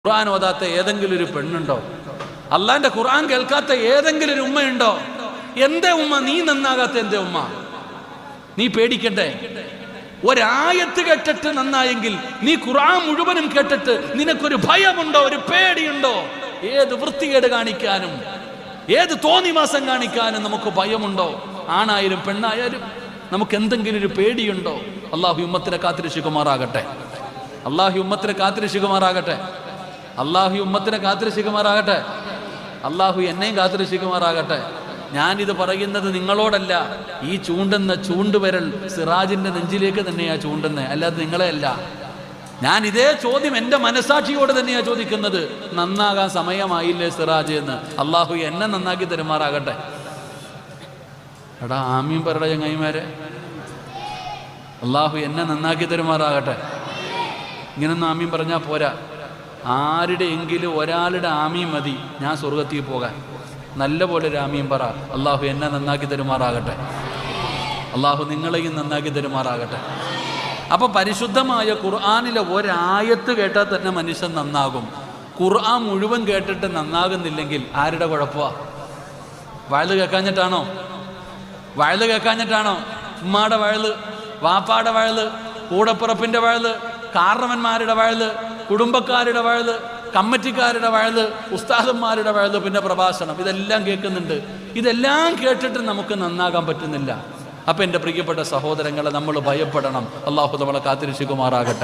ഖുർആൻ ഓതാത്ത ഏതെങ്കിലും ഒരു പെണ്ണുണ്ടോ? അള്ളാന്റെ ഖുർആൻ കേൾക്കാത്ത ഏതെങ്കിലും ഒരു ഉമ്മയുണ്ടോ? എന്തേ ഉമ്മ നീ നന്നാകാത്ത? എന്തേ ഉമ്മ നീ പേടിക്കണ്ടേ? ഒരായത്ത് കേട്ടിട്ട് നന്നായെങ്കിൽ നീ ഖുർആൻ മുഴുവനും കേട്ടിട്ട് നിനക്കൊരു ഭയമുണ്ടോ? ഒരു പേടിയുണ്ടോ? ഏത് വൃത്തികേട് കാണിക്കാനും ഏത് തോന്നിവാസം കാണിക്കാനും നമുക്ക് ഭയമുണ്ടോ? ആണായാലും പെണ്ണായാലും നമുക്ക് എന്തെങ്കിലും ഒരു പേടിയുണ്ടോ? അള്ളാഹു ഉമ്മത്തിനെ കാത്തിരക്ഷിക്കുമാറാകട്ടെ. അള്ളാഹു ഉമ്മത്തിനെ കാത്തിരക്ഷിക്കുമാറാകട്ടെ. അള്ളാഹു ഉമ്മത്തിനെ കാത്തിരക്ഷിക്കുമാറാകട്ടെ. അള്ളാഹു എന്നെയും കാത്തിരക്ഷിക്കുമാറാകട്ടെ. ഞാനിത് പറയുന്നത് നിങ്ങളോടല്ല. ഈ ചൂണ്ടുന്ന ചൂണ്ടുവിരൽ സിറാജിന്റെ നെഞ്ചിലേക്ക് തന്നെയാ ചൂണ്ടുന്നത്, അല്ലാതെ നിങ്ങളെ അല്ല. ഞാൻ ഇതേ ചോദ്യം എൻ്റെ മനസാക്ഷിയോട് തന്നെയാ ചോദിക്കുന്നത്. നന്നാകാൻ സമയമായില്ലേ സിറാജ് എന്ന്? അള്ളാഹു എന്നെ നന്നാക്കി തരുമാറാകട്ടെ. എടാ ആമീൻ പറയട ചങ്ങായിമാരെ. അള്ളാഹു എന്നെ നന്നാക്കി തരുമാറാകട്ടെ. ഇങ്ങനൊന്നും ആമീൻ പറഞ്ഞാൽ പോരാ. ആരുടെ എങ്കിലും ഒരാളുടെ ആമീൻ മതി ഞാൻ സ്വർഗത്തിൽ പോകാൻ. നല്ല പോലെ ഒരു ആമീൻ പറ. അള്ളാഹു എന്നെ നന്നാക്കി തരുമാറാകട്ടെ. അള്ളാഹു നിങ്ങളെയും നന്നാക്കി തരുമാറാകട്ടെ. അപ്പൊ പരിശുദ്ധമായ ഖുർആനിലെ ഒരായത്ത് കേട്ടാൽ തന്നെ മനുഷ്യൻ നന്നാകും. ഖുർആൻ മുഴുവൻ കേട്ടിട്ട് നന്നാകുന്നില്ലെങ്കിൽ ആരുടെ കുഴപ്പമാ? വയല് കേൾക്കാഞ്ഞിട്ടാണോ? വയല് കേൾക്കാഞ്ഞിട്ടാണോ? ഉമ്മാടെ വയല്, വാപ്പാടെ വയല്, കൂടപ്പിറപ്പിന്റെ വയല്, കാരണവന്മാരുടെ വയല്, കുടുംബക്കാരുടെ വയല്, കമ്മിറ്റിക്കാരുടെ വയല്, ഉസ്താദന്മാരുടെ വയല്, പിന്നെ പ്രഭാഷണം, ഇതെല്ലാം കേൾക്കുന്നുണ്ട്. ഇതെല്ലാം കേട്ടിട്ട് നമുക്ക് നന്നാകാൻ പറ്റുന്നില്ല. അപ്പം എൻ്റെ പ്രിയപ്പെട്ട സഹോദരങ്ങളെ, നമ്മൾ ഭയപ്പെടണം. അള്ളാഹു നമ്മളെ കാത്തിരക്ഷിക്കുമാറാകട്ടെ.